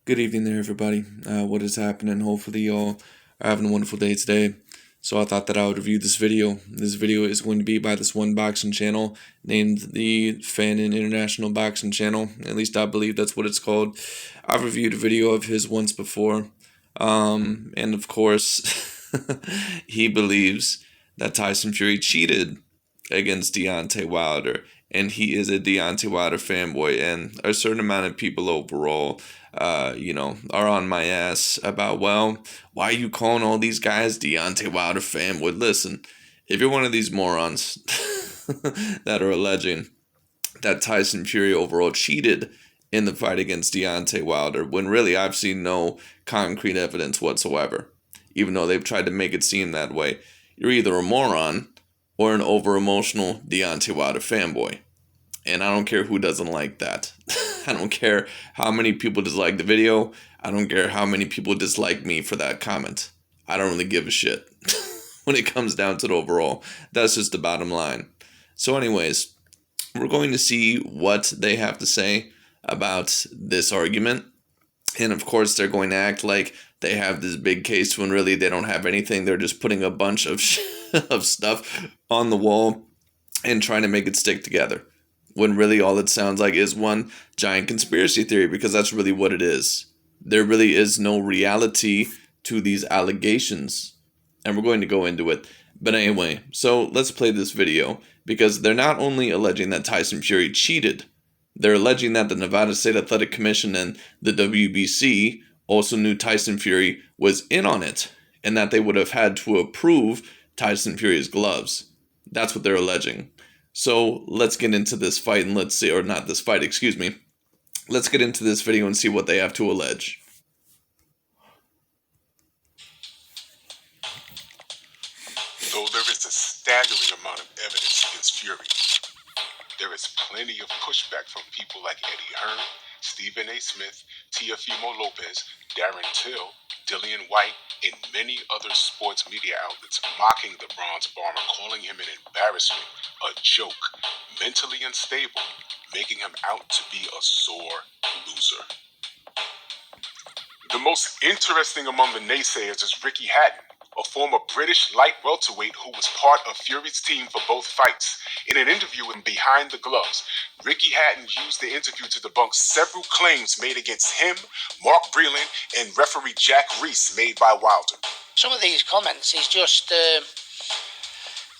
Good evening there, everybody. What is happening? Hopefully, y'all are having a wonderful day today. So I thought that I would review this video. This video is going to be by this one boxing channel named the Fannon International Boxing Channel. At least I believe that's what it's called. I've reviewed a video of his once before. And of course, he believes that Tyson Fury cheated against Deontay Wilder. And he is a Deontay Wilder fanboy, and a certain amount of people overall, are on my ass about, well, why are you calling all these guys Deontay Wilder fanboy? Listen, if you're one of these morons that are alleging that Tyson Fury overall cheated in the fight against Deontay Wilder, when really I've seen no concrete evidence whatsoever, even though they've tried to make it seem that way, you're either a moron or an over-emotional Deontay Wilder fanboy. And I don't care who doesn't like that. I don't care how many people dislike the video. I don't care how many people dislike me for that comment. I don't really give a shit when it comes down to the overall. That's just the bottom line. So anyways, we're going to see what they have to say about this argument. And of course, they're going to act like they have this big case when really they don't have anything. They're just putting a bunch of of stuff on the wall and trying to make it stick together, when really all it sounds like is one giant conspiracy theory, because that's really what it is. There really is no reality to these allegations, and we're going to go into it. But anyway, so let's play this video, because they're not only alleging that Tyson Fury cheated, they're alleging that the Nevada State Athletic Commission and the WBC also knew Tyson Fury was in on it, and that they would have had to approve Tyson Fury's gloves. That's what they're alleging. So let's get into this fight, and let's see, or not this fight, excuse me. Let's get into this video and see what they have to allege. Though there is a staggering amount of evidence against Fury, there is plenty of pushback from people like Eddie Hearn, Stephen A. Smith, Teofimo Lopez, Darren Till, Dillian White, and many other sports media outlets mocking the bronze bomber, calling him an embarrassment, a joke, mentally unstable, making him out to be a sore loser. The most interesting among the naysayers is Ricky Hatton, a former British light welterweight who was part of Fury's team for both fights. In an interview with Behind the Gloves, Ricky Hatton used the interview to debunk several claims made against him, Mark Breland, and referee Jack Reese made by Wilder. Some of these comments is just, I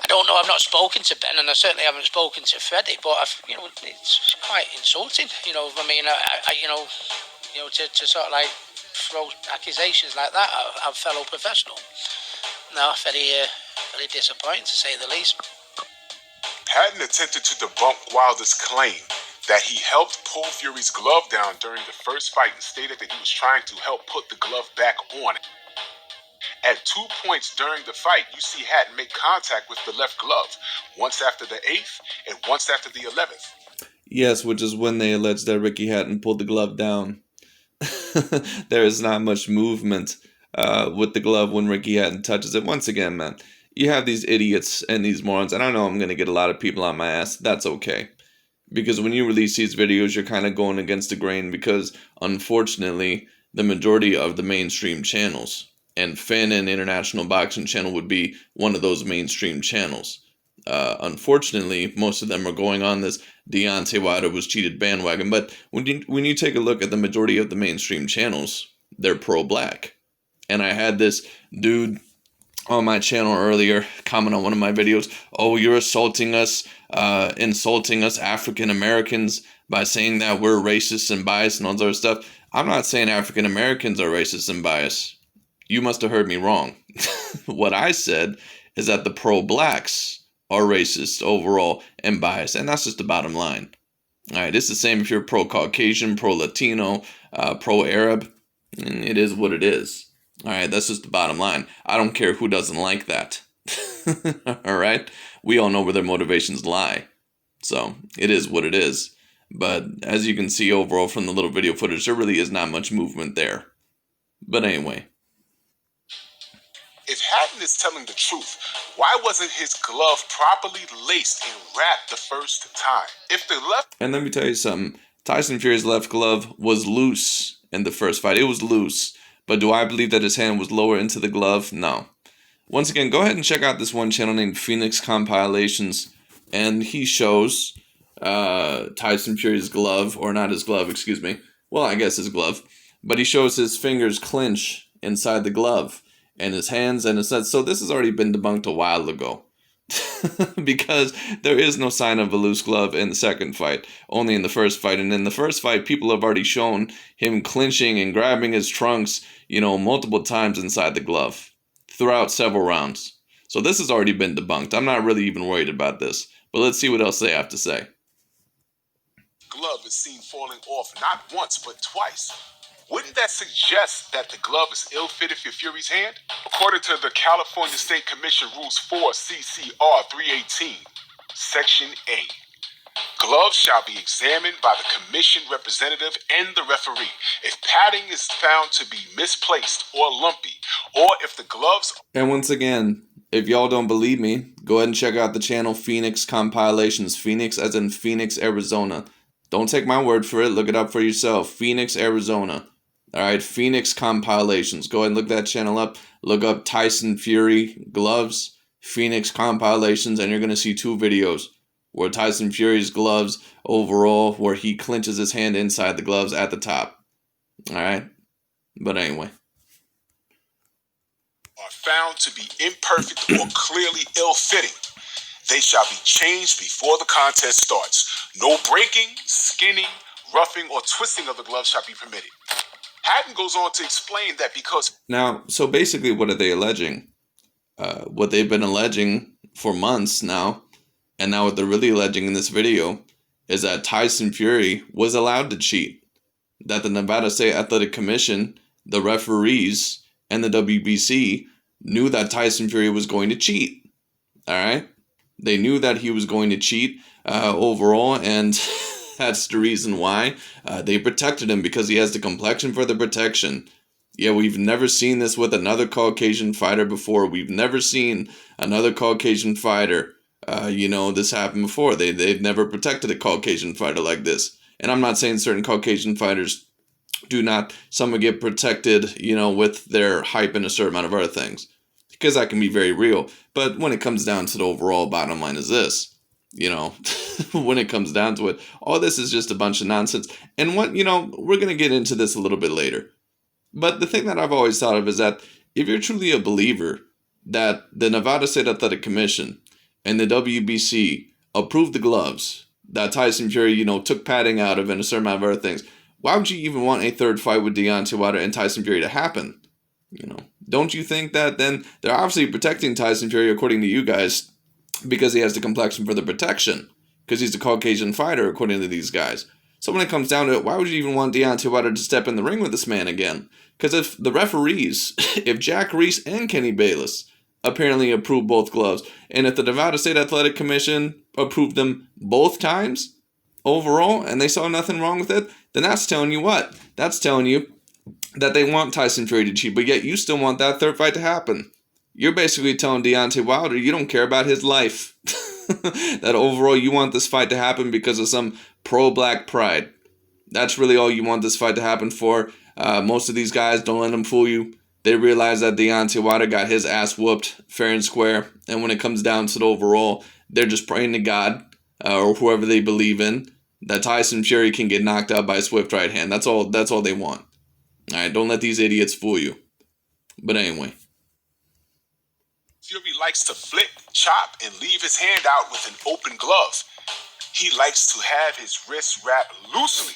don't know, I've not spoken to Ben, and I certainly haven't spoken to Freddie, but it's quite insulting. To sort of like throw accusations like that at a fellow professional. No, very disappointing to say the least. Hatton attempted to debunk Wilder's claim that he helped pull Fury's glove down during the first fight and stated that he was trying to help put the glove back on. At 2 points during the fight, you see Hatton make contact with the left glove, once after the 8th and once after the 11th. Yes, which is when they allege that Ricky Hatton pulled the glove down. There is not much movement with the glove when Ricky Hatton touches it. Once again, man, you have these idiots and these morons, and I know I'm going to get a lot of people on my ass. That's okay. Because when you release these videos, you're kind of going against the grain, because unfortunately, the majority of the mainstream channels, and Fannon International Boxing Channel would be one of those mainstream channels. Unfortunately, most of them are going on this Deontay Wilder was cheated bandwagon. But when you take a look at the majority of the mainstream channels, they're pro-black. And I had this dude on my channel earlier comment on one of my videos, oh, you're insulting us African Americans by saying that we're racist and biased and all that other stuff. I'm not saying African Americans are racist and biased. You must have heard me wrong. What I said is that the pro-blacks are racist overall and biased, and that's just the bottom line. All right, it's the same if you're pro-Caucasian, pro-Latino, pro-Arab. It is what it is. All right, that's just the bottom line. I don't care who doesn't like that. All right, we all know where their motivations lie. So it is what it is. But as you can see overall from the little video footage, there really is not much movement there. But anyway. If Hatton is telling the truth, why wasn't his glove properly laced and wrapped the first time? If the left... And let me tell you something. Tyson Fury's left glove was loose in the first fight. It was loose. But do I believe that his hand was lower into the glove? No. Once again, go ahead and check out this one channel named Phoenix Compilations. And he shows Tyson Fury's glove, or not his glove, excuse me. Well, I guess his glove. But he shows his fingers clench inside the glove. And his hands and his head. So this has already been debunked a while ago. Because there is no sign of a loose glove in the second fight, only in the first fight. And in the first fight, people have already shown him clinching and grabbing his trunks, multiple times inside the glove throughout several rounds. So this has already been debunked. I'm not really even worried about this, but let's see what else they have to say. Glove is seen falling off not once but twice. Wouldn't that suggest that the glove is ill-fitted for Fury's hand? According to the California State Commission Rules 4 CCR 318, Section A, gloves shall be examined by the commission representative and the referee. If padding is found to be misplaced or lumpy, or if the gloves... And once again, if y'all don't believe me, go ahead and check out the channel Phoenix Compilations. Phoenix as in Phoenix, Arizona. Don't take my word for it. Look it up for yourself. Phoenix, Arizona. Alright, Phoenix Compilations. Go ahead and look that channel up. Look up Tyson Fury gloves, Phoenix Compilations, and you're going to see two videos where Tyson Fury's gloves overall, where he clenches his hand inside the gloves at the top. Alright? But anyway. Are found to be imperfect or clearly ill-fitting. They shall be changed before the contest starts. No breaking, skinning, roughing, or twisting of the gloves shall be permitted. Hatton goes on to explain that because... Now, so basically what are they alleging? What they've been alleging for months now, and now what they're really alleging in this video, is that Tyson Fury was allowed to cheat. That the Nevada State Athletic Commission, the referees, and the WBC knew that Tyson Fury was going to cheat. Alright? They knew that he was going to cheat overall, and... that's the reason why they protected him, because he has the complexion for the protection. Yeah, we've never seen this with another Caucasian fighter before. We've never seen another Caucasian fighter, this happen before. They've never protected a Caucasian fighter like this. And I'm not saying certain Caucasian fighters do not, some will get protected, with their hype and a certain amount of other things. Because that can be very real. But when it comes down to the overall bottom line is this. When it comes down to it, all this is just a bunch of nonsense. And we're going to get into this a little bit later. But the thing that I've always thought of is that if you're truly a believer that the Nevada State Athletic Commission and the WBC approved the gloves that Tyson Fury, took padding out of and a certain amount of other things, why would you even want a third fight with Deontay Wilder and Tyson Fury to happen? Don't you think that then they're obviously protecting Tyson Fury, according to you guys, because he has the complexion for the protection, because he's a Caucasian fighter, according to these guys. So when it comes down to it, why would you even want Deontay Wilder to step in the ring with this man again? Because if the referees, if Jack Reese and Kenny Bayless apparently approved both gloves, and if the Nevada State Athletic Commission approved them both times overall, and they saw nothing wrong with it, then that's telling you what? That's telling you that they want Tyson Fury to cheat, but yet you still want that third fight to happen. You're basically telling Deontay Wilder you don't care about his life. That overall you want this fight to happen because of some pro-black pride. That's really all you want this fight to happen for. Most of these guys, don't let them fool you. They realize that Deontay Wilder got his ass whooped fair and square. And when it comes down to the overall, they're just praying to God or whoever they believe in that Tyson Fury can get knocked out by a swift right hand. That's all they want. All right, don't let these idiots fool you. But anyway. Fury likes to flick, chop, and leave his hand out with an open glove. He likes to have his wrist wrapped loosely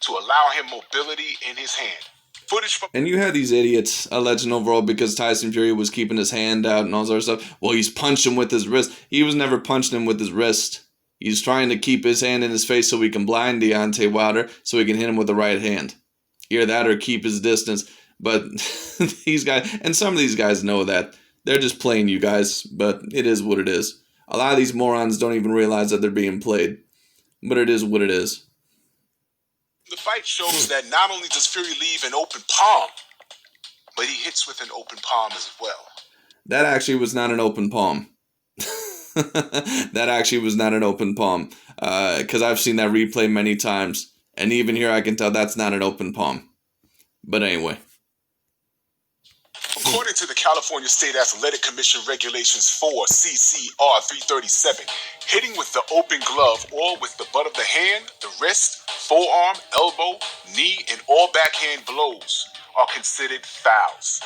to allow him mobility in his hand. Footage from... And you had these idiots alleging overall because Tyson Fury was keeping his hand out and all that stuff. Well, he's punched him with his wrist. He was never punching him with his wrist. He's trying to keep his hand in his face so he can blind Deontay Wilder so he can hit him with the right hand. Either that or keep his distance. But these guys, and some of these guys know that. They're just playing you guys, but it is what it is. A lot of these morons don't even realize that they're being played. But it is what it is. The fight shows that not only does Fury leave an open palm, but he hits with an open palm as well. That actually was not an open palm. That actually was not an open palm. Because I've seen that replay many times. And even here I can tell that's not an open palm. But anyway. According to the California State Athletic Commission Regulations 4 CCR 337, hitting with the open glove or with the butt of the hand, the wrist, forearm, elbow, knee, and all backhand blows are considered fouls.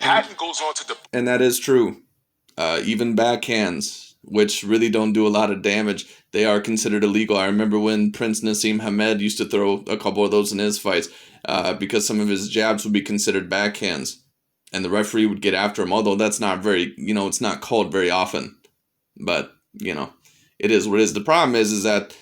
Patton goes on to And that is true. Even backhands, which really don't do a lot of damage, they are considered illegal. I remember when Prince Nassim Hamed used to throw a couple of those in his fights because some of his jabs would be considered backhands. And the referee would get after him, although that's not very, it's not called very often. But, it is what it is. The problem is that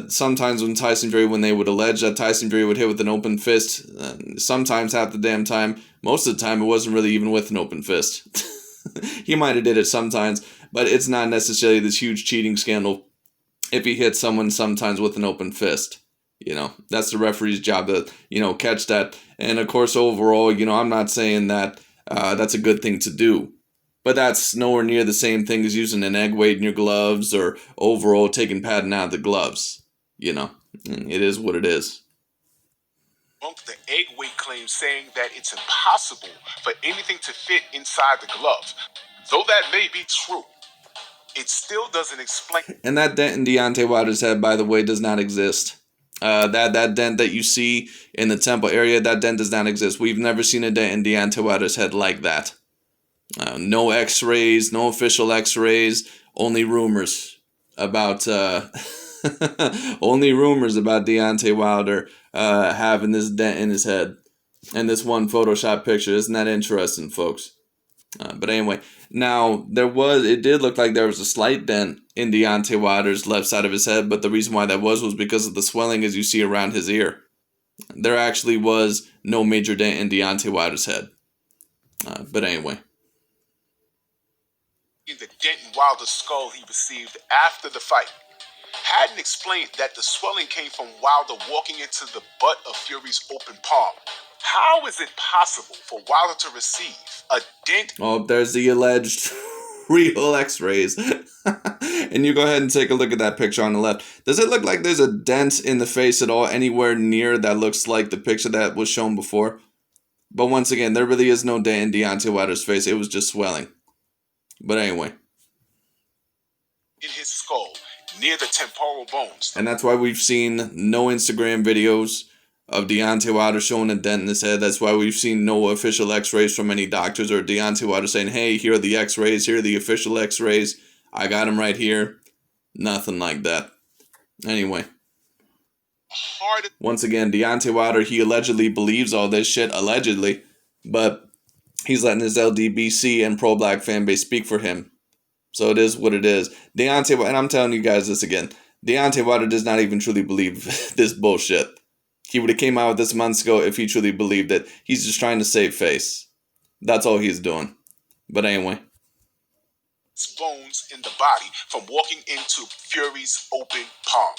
sometimes when Tyson Fury, when they would allege that Tyson Fury would hit with an open fist, sometimes half the damn time, most of the time it wasn't really even with an open fist. He might have did it sometimes, but it's not necessarily this huge cheating scandal if he hits someone sometimes with an open fist. That's the referee's job to, catch that. And of course, overall, I'm not saying that that's a good thing to do. But that's nowhere near the same thing as using an egg weight in your gloves or overall taking padding out of the gloves. It is what it is. The egg weight claim, saying that it's impossible for anything to fit inside the glove. Though that may be true, it still doesn't explain. And that dent in Deontay Wilder's head, by the way, does not exist. That dent that you see in the temple area, that dent does not exist. We've never seen a dent in Deontay Wilder's head like that. No x-rays, no official x-rays, only rumors about only rumors about Deontay Wilder having this dent in his head. And this one Photoshop picture. Isn't that interesting, folks? But anyway, now it did look like there was a slight dent in Deontay Wilder's left side of his head, but the reason why that was because of the swelling as you see around his ear. There actually was no major dent in Deontay Wilder's head. But anyway. In the dent in Wilder's skull he received after the fight, Patton explained that the swelling came from Wilder walking into the butt of Fury's open palm. How is it possible for Wilder to receive a dent? Oh, there's the alleged real x-rays. And you go ahead and take a look at that picture on the left. Does it look like there's a dent in the face at all anywhere near that looks like the picture that was shown before? But once again, there really is no dent in Deontay Wilder's face. It was just swelling. But anyway. In his skull, near the temporal bones. And that's why we've seen no Instagram videos of Deontay Wilder showing a dent in his head. That's why we've seen no official x-rays from any doctors or Deontay Wilder saying, hey, here are the x-rays, here are the official x-rays. I got them right here. Nothing like that. Anyway. Once again, Deontay Wilder, he allegedly believes all this shit, allegedly. But he's letting his LDBC and pro-black fan base speak for him. So it is what it is. Deontay Wilder, and I'm telling you guys this again, Deontay Wilder does not even truly believe this bullshit. He would have came out with this months ago if he truly believed it. He's just trying to save face. That's all he's doing. But anyway. Bones in the body from walking into Fury's open palm.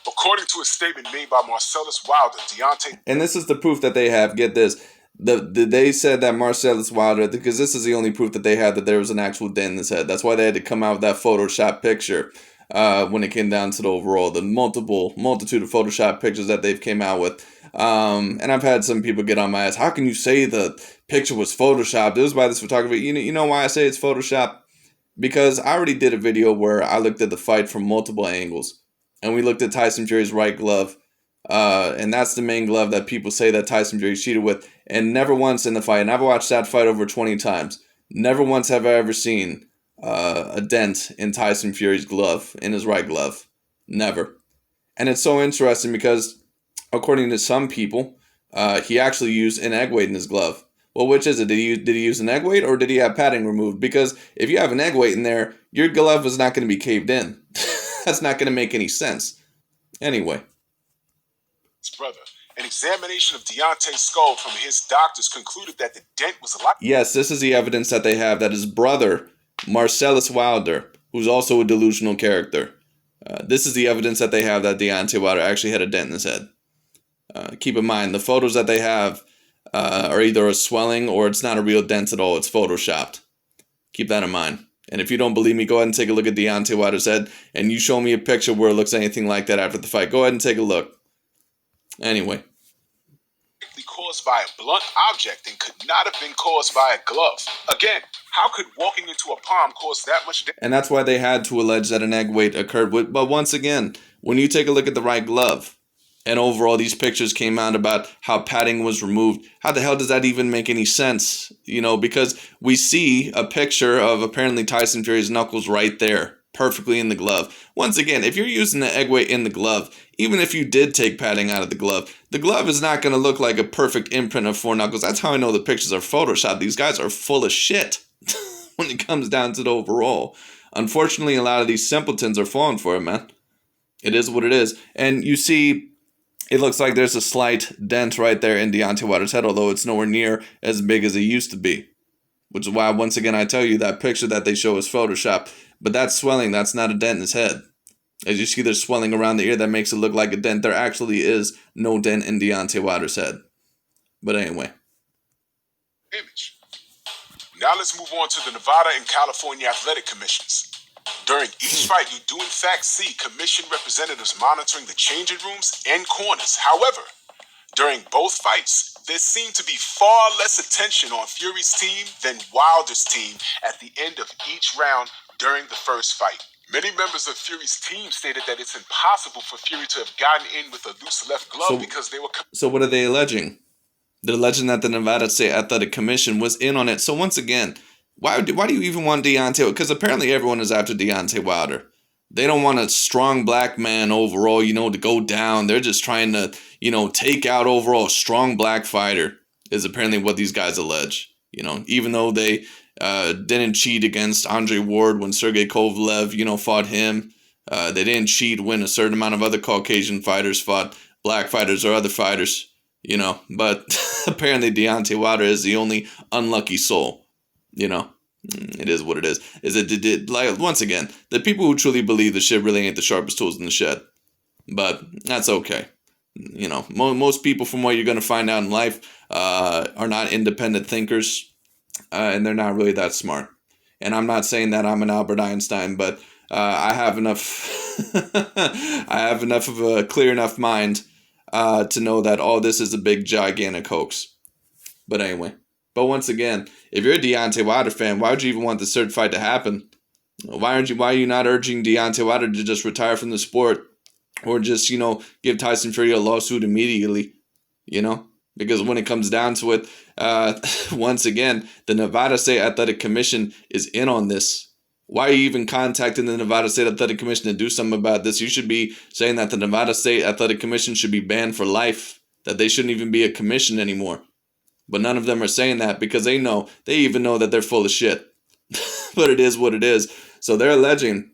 According to a statement made by Marcellus Wilder, Deontay... And this is the proof that they have. Get this. They said that Marcellus Wilder, because this is the only proof that they had that there was an actual dent in his head. That's why they had to come out with that Photoshop picture when it came down to the overall, the multitude of Photoshop pictures that they've came out with. And I've had some people get on my ass. How can you say the picture was Photoshopped? It was by this photographer. You know why I say it's Photoshop? Because I already did a video where I looked at the fight from multiple angles. And we looked at Tyson Fury's right glove. And that's the main glove that people say that Tyson Fury cheated with. And never once in the fight, and I've watched that fight over 20 times, never once have I ever seen a dent in Tyson Fury's glove, in his right glove. Never. And it's so interesting because, according to some people, he actually used an egg weight in his glove. Well, which is it? Did he use an egg weight or did he have padding removed? Because if you have an egg weight in there, your glove is not going to be caved in. That's not going to make any sense. Anyway. His brother. An examination of Deontay's skull from his doctors concluded that the dent was a lot. Yes, this is the evidence that they have that his brother, Marcellus Wilder, who's also a delusional character, this is the evidence that they have that Deontay Wilder actually had a dent in his head. Keep in mind, the photos that they have are either a swelling or it's not a real dent at all. It's photoshopped. Keep that in mind. And if you don't believe me, go ahead and take a look at Deontay Wilder's head, and you show me a picture where it looks anything like that after the fight. Go ahead and take a look. Anyway. caused by a blunt object and could not have been caused by a glove. Again, how could walking into a palm cause that much damage? And that's why they had to allege that an egg weight occurred with. But once again, when you take a look at the right glove, and overall these pictures came out about how padding was removed, how the hell does that even make any sense? You know, because we see a picture of apparently Tyson Fury's knuckles right there, perfectly in the glove. Once again, if you're using the egg weight in the glove, even if you did take padding out of the glove is not going to look like a perfect imprint of 4 knuckles. That's how I know the pictures are photoshopped. These guys are full of shit when it comes down to the overall. Unfortunately, a lot of these simpletons are falling for it, man. It is what it is. And you see, it looks like there's a slight dent right there in Deontay Wilder's head, although it's nowhere near as big as it used to be. Which is why, once again, I tell you that picture that they show is Photoshop. But that's swelling. That's not a dent in his head. As you see, there's swelling around the ear that makes it look like a dent. There actually is no dent in Deontay Wilder's head. But anyway. Image. Now let's move on to the Nevada and California Athletic Commissions. During each fight, you do in fact see commission representatives monitoring the changing rooms and corners. However, during both fights, there seemed to be far less attention on Fury's team than Wilder's team at the end of each round during the first fight. Many members of Fury's team stated that it's impossible for Fury to have gotten in with a loose left glove because they were... So what are they alleging? They're alleging that the Nevada State Athletic Commission was in on it. So once again, why do you even want Deontay? Because apparently everyone is after Deontay Wilder. They don't want a strong black man overall, to go down. They're just trying to, take out overall a strong black fighter is apparently what these guys allege. Even though they didn't cheat against Andre Ward when Sergey Kovalev, fought him. They didn't cheat when a certain amount of other Caucasian fighters fought black fighters or other fighters, But apparently Deontay Wilder is the only unlucky soul, It is what it is. Like, once again, the people who truly believe the shit really ain't the sharpest tools in the shed. But that's okay. Most people, from what you're going to find out in life, are not independent thinkers. And they're not really that smart. And I'm not saying that I'm an Albert Einstein, but I have enough of a clear enough mind to know that all this is a big, gigantic hoax. But anyway. But once again, if you're a Deontay Wilder fan, why would you even want this third fight to happen? Why are you not urging Deontay Wilder to just retire from the sport? Or just, give Tyson Fury a lawsuit immediately, Because when it comes down to it, once again, the Nevada State Athletic Commission is in on this. Why are you even contacting the Nevada State Athletic Commission to do something about this? You should be saying that the Nevada State Athletic Commission should be banned for life, that they shouldn't even be a commission anymore. But none of them are saying that because they even know that they're full of shit. But it is what it is. So they're alleging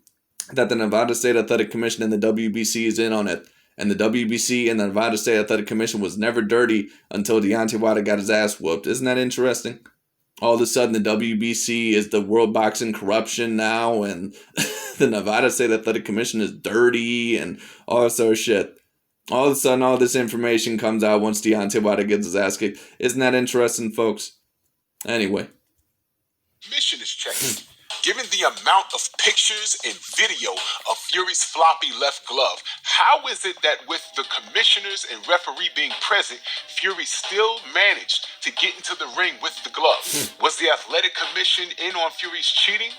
that the Nevada State Athletic Commission and the WBC is in on it. And the WBC and the Nevada State Athletic Commission was never dirty until Deontay Wilder got his ass whooped. Isn't that interesting? All of a sudden, the WBC is the world boxing corruption now, and the Nevada State Athletic Commission is dirty, and all that sort of shit. All of a sudden, all this information comes out once Deontay Wilder gets his ass kicked. Isn't that interesting, folks? Anyway. Mission is checked. Given the amount of pictures and video of Fury's floppy left glove, how is it that with the commissioners and referee being present, Fury still managed to get into the ring with the glove? Was the athletic commission in on Fury's cheating,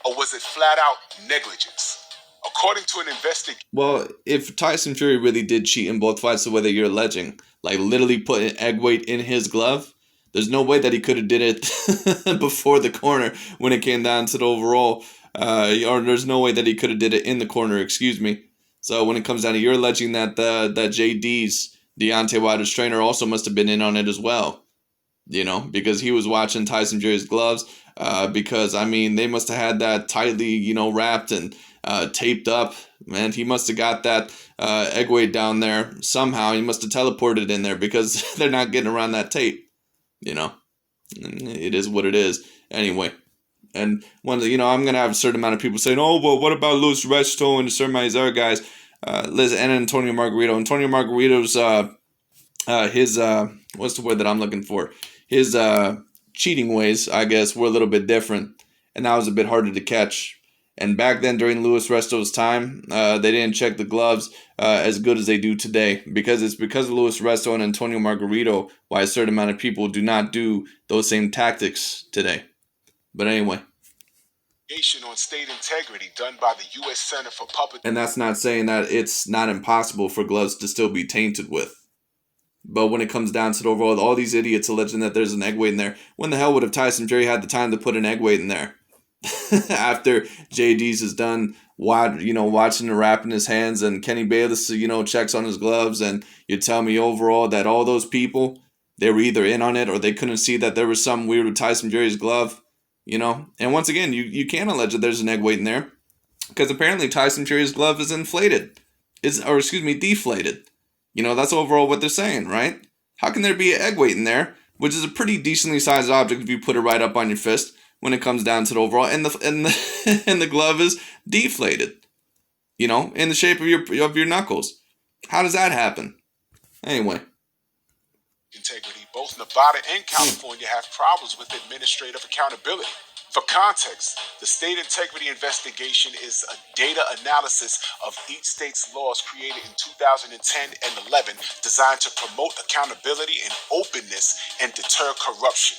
or was it flat out negligence? According to an investigation... Well, if Tyson Fury really did cheat in both fights the way that you're alleging, like literally put an egg weight in his glove, there's no way that he could have did it before the corner when it came down to the overall. Or there's no way that he could have did it in the corner, excuse me. So when it comes down to, you're alleging that that JD's, Deontay Wilder's trainer, also must have been in on it as well. Because he was watching Tyson Fury's gloves. Because, they must have had that tightly, wrapped and taped up. Man, he must have got that egg weight down there somehow. He must have teleported in there because they're not getting around that tape. It is what it is. Anyway, and I'm going to have a certain amount of people saying, oh, well, what about Luis Resto and certain of these other guys? Liz and Antonio Margarito. Antonio Margarito's, his, what's the word that I'm looking for? His cheating ways, I guess, were a little bit different. And that was a bit harder to catch. And back then, during Luis Resto's time, they didn't check the gloves as good as they do today. Because it's because of Luis Resto and Antonio Margarito why a certain amount of people do not do those same tactics today. But anyway. On state integrity done by the U.S. Center for Public... And that's not saying that it's not impossible for gloves to still be tainted with. But when it comes down to the overall, all these idiots alleging that there's an egg weight in there. When the hell would have Tyson Fury had the time to put an egg weight in there? After JD's is done, watching the wrap in his hands, and Kenny Bayless, checks on his gloves, and you tell me overall that all those people, they were either in on it or they couldn't see that there was some weird with Tyson Fury's glove, And once again, you can't allege that there's an egg weight in there, because apparently Tyson Fury's glove is inflated, deflated. That's overall what they're saying, right? How can there be an egg weight in there, which is a pretty decently sized object if you put it right up on your fist when it comes down to the overall, and the glove is deflated, in the shape of your knuckles. How does that happen? Anyway. Integrity, both Nevada and California have problems with administrative accountability. For context, the state integrity investigation is a data analysis of each state's laws created in 2010 and 11 designed to promote accountability and openness and deter corruption.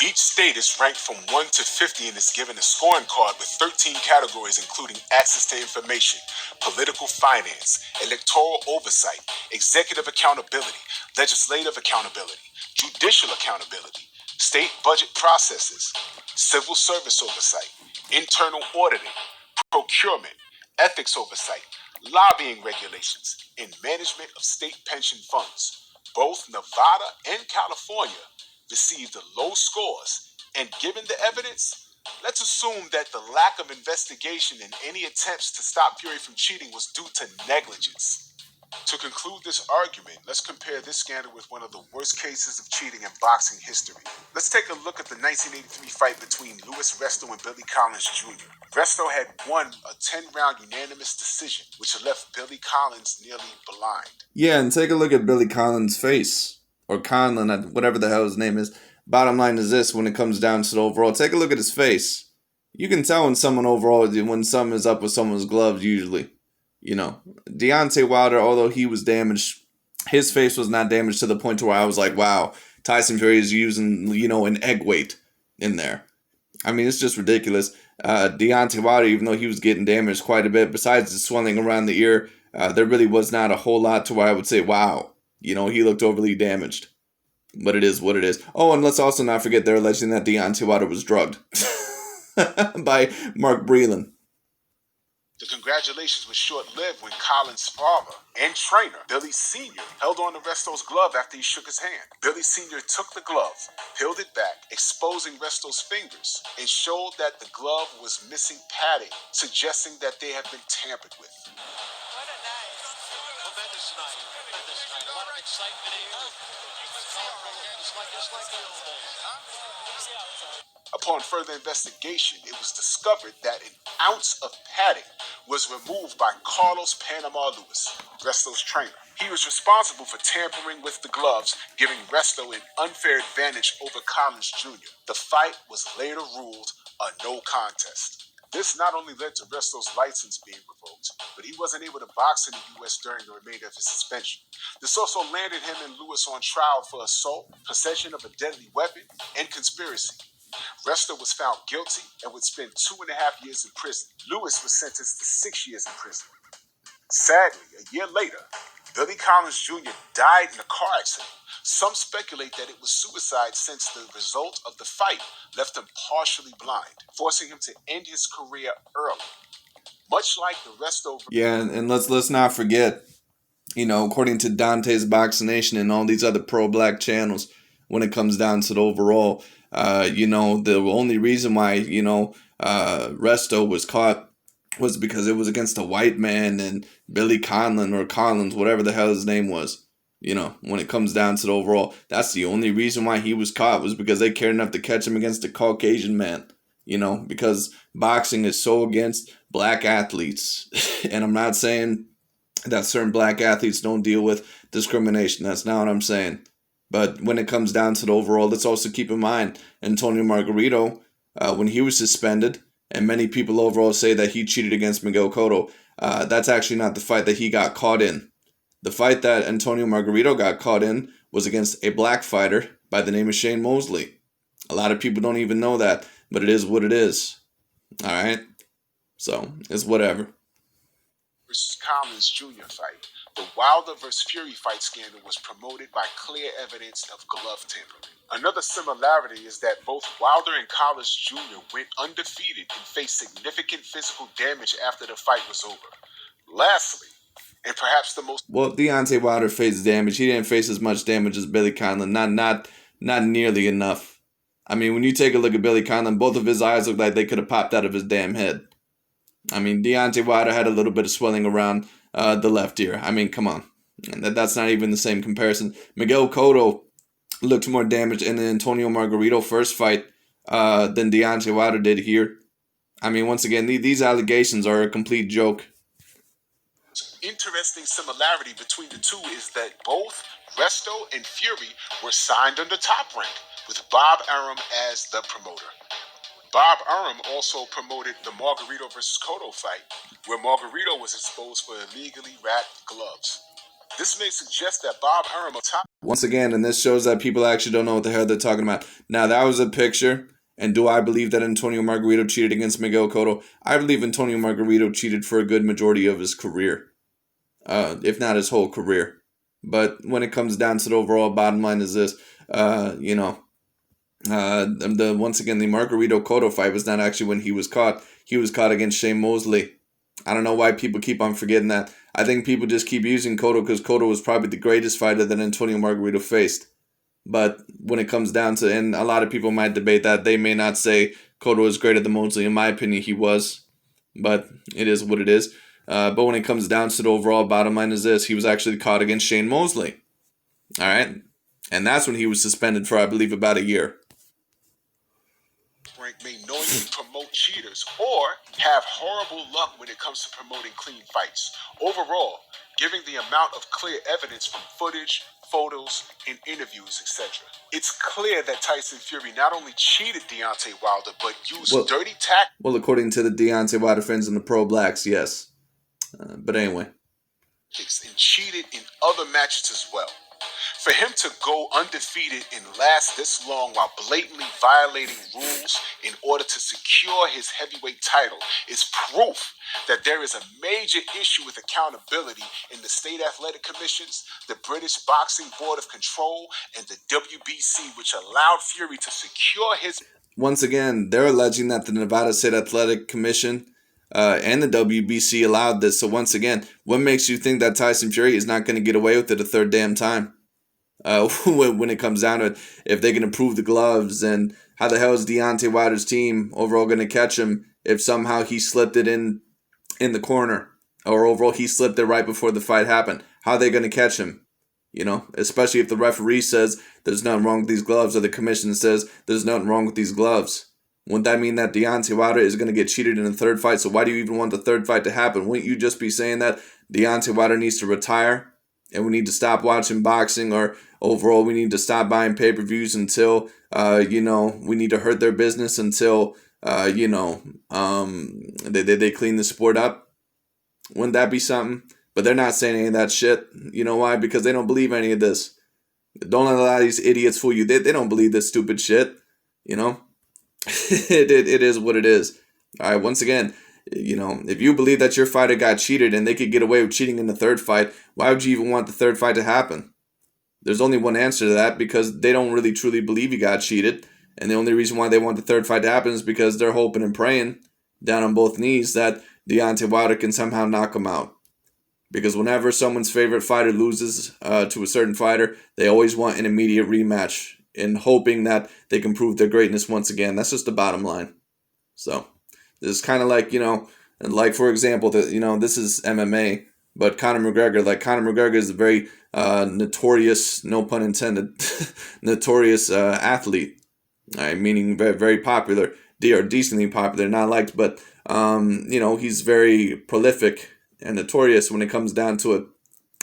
Each state is ranked from 1 to 50 and is given a scoring card with 13 categories including access to information, political finance, electoral oversight, executive accountability, legislative accountability, judicial accountability, state budget processes, civil service oversight, internal auditing, procurement, ethics oversight, lobbying regulations, and management of state pension funds. Both Nevada and California received the low scores, and given the evidence, let's assume that the lack of investigation and any attempts to stop Fury from cheating was due to negligence. To conclude this argument, let's compare this scandal with one of the worst cases of cheating in boxing history. Let's take a look at the 1983 fight between Luis Resto and Billy Collins Jr. Resto had won a 10-round unanimous decision, which left Billy Collins nearly blind. Yeah, and take a look at Billy Collins' face. Or Conlon, whatever the hell his name is. Bottom line is this, when it comes down to the overall, take a look at his face. You can tell when someone is up with someone's gloves, usually. Deontay Wilder, although he was damaged, his face was not damaged to the point where I was like, wow, Tyson Fury is using, an egg weight in there. I mean, it's just ridiculous. Deontay Wilder, even though he was getting damaged quite a bit, besides the swelling around the ear, there really was not a whole lot to where I would say, wow, he looked overly damaged. But it is what it is. Oh, and let's also not forget they're alleging that Deontay Wilder was drugged by Mark Breland. The congratulations were short-lived when Collins' father and trainer, Billy Sr., held on to Resto's glove after he shook his hand. Billy Sr. took the glove, peeled it back, exposing Resto's fingers, and showed that the glove was missing padding, suggesting that they had been tampered with. Tremendous night. A lot of excitement here. Just like the old days, huh? Upon further investigation, it was discovered that an ounce of padding was removed by Carlos Panama Lewis, Resto's trainer. He was responsible for tampering with the gloves, giving Resto an unfair advantage over Collins Jr. The fight was later ruled a no contest. This not only led to Resto's license being revoked, but he wasn't able to box in the U.S. during the remainder of his suspension. This also landed him and Lewis on trial for assault, possession of a deadly weapon, and conspiracy. Resto was found guilty and would spend 2.5 years in prison. Lewis was sentenced to 6 years in prison. Sadly, a year later, Billy Collins Jr. died in a car accident. Some speculate that it was suicide since the result of the fight left him partially blind, forcing him to end his career early. Much like the Resto... Yeah, and let's not forget, according to Dante's Boxing Nation and all these other pro-black channels, when it comes down to the overall, the only reason why, Resto was caught was because it was against a white man and Billy Conlon or Collins, whatever the hell his name was. When it comes down to the overall, that's the only reason why he was caught, was because they cared enough to catch him against a Caucasian man. Because boxing is so against black athletes. And I'm not saying that certain black athletes don't deal with discrimination. That's not what I'm saying. But when it comes down to the overall, let's also keep in mind Antonio Margarito, when he was suspended, And many people overall say that he cheated against Miguel Cotto. That's actually not the fight that he got caught in. The fight that Antonio Margarito got caught in was against a black fighter by the name of Shane Mosley. A lot of people don't even know that, but it is what it is. All right? So, it's whatever. Versus Collins Jr. fight. The Wilder vs. Fury fight scandal was promoted by clear evidence of glove tampering. Another similarity is that both Wilder and Collins Jr. went undefeated and faced significant physical damage after the fight was over. Lastly, and perhaps the most... Well, Deontay Wilder faced damage. He didn't face as much damage as Billy Conlon. Not nearly enough. I mean, when you take a look at Billy Conlon, both of his eyes look like they could have popped out of his damn head. I mean, Deontay Wilder had a little bit of swelling around the left ear. I mean, come on. That's not even the same comparison. Miguel Cotto looked more damaged in the Antonio Margarito first fight than Deontay Wilder did here. I mean, once again, these allegations are a complete joke. Interesting similarity between the two is that both Resto and Fury were signed under Top Rank, with Bob Arum as the promoter. Bob Arum also promoted the Margarito vs. Cotto fight, where Margarito was exposed for illegally wrapped gloves. This may suggest that Bob Arum on top... Once again, and this shows that people actually don't know what the hell they're talking about. Now, that was a picture, and do I believe that Antonio Margarito cheated against Miguel Cotto? I believe Antonio Margarito cheated for a good majority of his career, if not his whole career. But when it comes down to the overall bottom line is this, once again, the Margarito Cotto fight was not actually when he was caught. He was caught against Shane Mosley. I don't know why people keep on forgetting that. I think people just keep using Cotto because Cotto was probably the greatest fighter that Antonio Margarito faced. But when it comes down to, and a lot of people might debate that, they may not say Cotto is greater than Mosley. In my opinion, he was. But it is what it is. But when it comes down to the overall bottom line is this, he was actually caught against Shane Mosley. All right? And that's when he was suspended for, I believe, about a year. Rank may knowingly promote cheaters or have horrible luck when it comes to promoting clean fights. Overall, given the amount of clear evidence from footage, photos, and interviews, etc., it's clear that Tyson Fury not only cheated Deontay Wilder, but used dirty tactics. Well, according to the Deontay Wilder fans and the pro-blacks, yes. But anyway. And cheated in other matches as well. For him to go undefeated and last this long while blatantly violating rules in order to secure his heavyweight title is proof that there is a major issue with accountability in the state athletic commissions, the British Boxing Board of Control, and the WBC, which allowed Fury to secure his... Once again, they're alleging that the Nevada State Athletic Commission and the WBC allowed this. So once again, what makes you think that Tyson Fury is not going to get away with it a third damn time? When it comes down to it, if they can improve the gloves, and how the hell is Deontay Wilder's team overall going to catch him if somehow he slipped it in the corner, or overall he slipped it right before the fight happened? How are they going to catch him? You know, especially if the referee says there's nothing wrong with these gloves, or the commission says there's nothing wrong with these gloves. Wouldn't that mean that Deontay Wilder is going to get cheated in the third fight? So why do you even want the third fight to happen? Wouldn't you just be saying that Deontay Wilder needs to retire, and we need to stop watching boxing, or overall we need to stop buying pay-per-views until, we need to hurt their business until, they clean the sport up? Wouldn't that be something? But they're not saying any of that shit. You know why? Because they don't believe any of this. Don't let a lot of these idiots fool you. They don't believe this stupid shit. You know? it is what it is. All right, once again, if you believe that your fighter got cheated and they could get away with cheating in the third fight, why would you even want the third fight to happen? There's only one answer to that, because they don't really truly believe he got cheated. And the only reason why they want the third fight to happen is because they're hoping and praying down on both knees that Deontay Wilder can somehow knock him out. Because whenever someone's favorite fighter loses to a certain fighter, they always want an immediate rematch, in hoping that they can prove their greatness once again. That's just the bottom line. So this is kind of like, like for example, this is MMA, but Conor McGregor is a very notorious, no pun intended, notorious athlete. Meaning very, very popular, or decently popular, not liked, but he's very prolific and notorious when it comes down to it.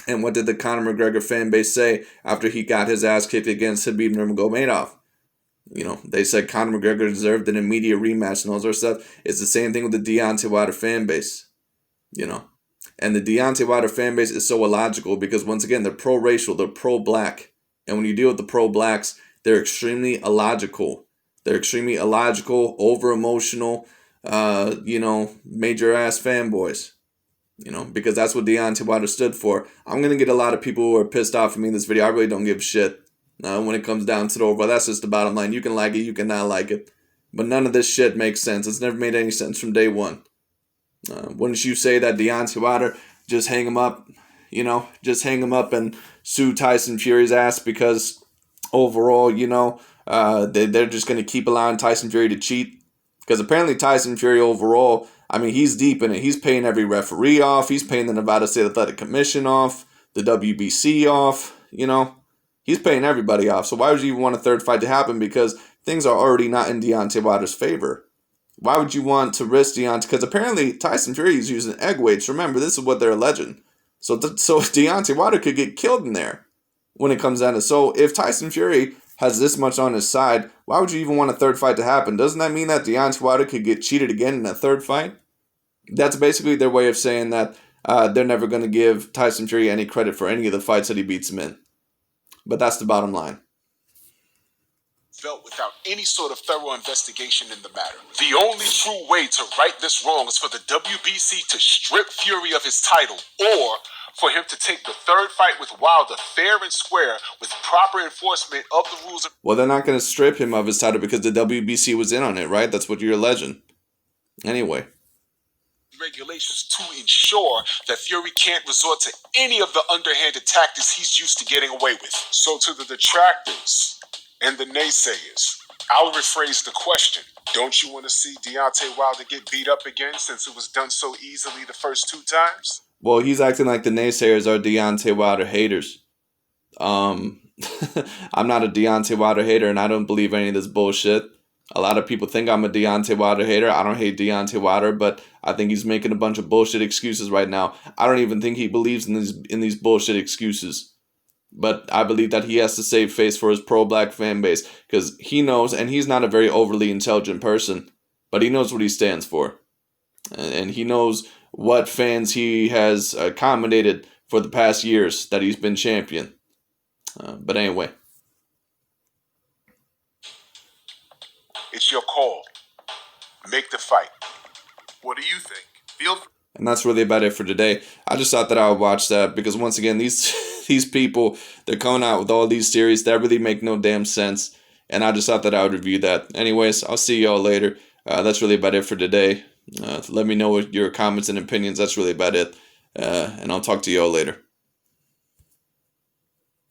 And what did the Conor McGregor fan base say after he got his ass kicked against Khabib Nurmagomedov? You know, they said Conor McGregor deserved an immediate rematch and all that stuff. It's the same thing with the Deontay Wilder fan base, you know. And the Deontay Wilder fan base is so illogical because, once again, they're pro-racial, they're pro-black. And when you deal with the pro-blacks, they're extremely illogical. They're extremely illogical, over-emotional, you know, major-ass fanboys. You know, because that's what Deontay Wilder stood for. I'm going to get a lot of people who are pissed off at me in this video. I really don't give a shit. When it comes down to the overall, that's just the bottom line. You can like it, you can not like it. But none of this shit makes sense. It's never made any sense from day one. Wouldn't you say that Deontay Wilder, just hang him up, you know, just hang him up and sue Tyson Fury's ass because overall, you know, they're just going to keep allowing Tyson Fury to cheat? Because apparently Tyson Fury overall, I mean, he's deep in it. He's paying every referee off. He's paying the Nevada State Athletic Commission off, the WBC off, you know. He's paying everybody off. So why would you even want a third fight to happen? Because things are already not in Deontay Wilder's favor. Why would you want to risk Deontay? Because apparently Tyson Fury is using egg weights. Remember, this is what they're alleging. So Deontay Wilder could get killed in there when it comes down to. So if Tyson Fury has this much on his side, why would you even want a third fight to happen? Doesn't that mean that Deontay Wilder could get cheated again in a third fight? That's basically their way of saying that they're never going to give Tyson Fury any credit for any of the fights that he beats him in. But that's the bottom line. Felt without any sort of thorough investigation in the matter. The only true way to right this wrong is for the WBC to strip Fury of his title, or for him to take the third fight with Wilder fair and square with proper enforcement of the rules. Well, they're not going to strip him of his title because the WBC was in on it, right? That's what you're alleging. Anyway. Regulations to ensure that Fury can't resort to any of the underhanded tactics he's used to getting away with. So to the detractors and the naysayers, I'll rephrase the question. Don't you want to see Deontay Wilder get beat up again since it was done so easily the first 2 times? Well, he's acting like the naysayers are Deontay Wilder haters. I'm not a Deontay Wilder hater, and I don't believe any of this bullshit. A lot of people think I'm a Deontay Wilder hater. I don't hate Deontay Wilder, but I think he's making a bunch of bullshit excuses right now. I don't even think he believes in these bullshit excuses. But I believe that he has to save face for his pro-black fan base because he knows, and he's not a very overly intelligent person, but he knows what he stands for. And he knows what fans he has accommodated for the past years that he's been champion. But anyway. It's your call. Make the fight. What do you think? And that's really about it for today. I just thought that I would watch that because, once again, these people, they're coming out with all these series that really make no damn sense. And I just thought that I would review that. Anyways, I'll see y'all later. That's really about it for today. Let me know what your comments and opinions. That's really about it. And I'll talk to y'all later.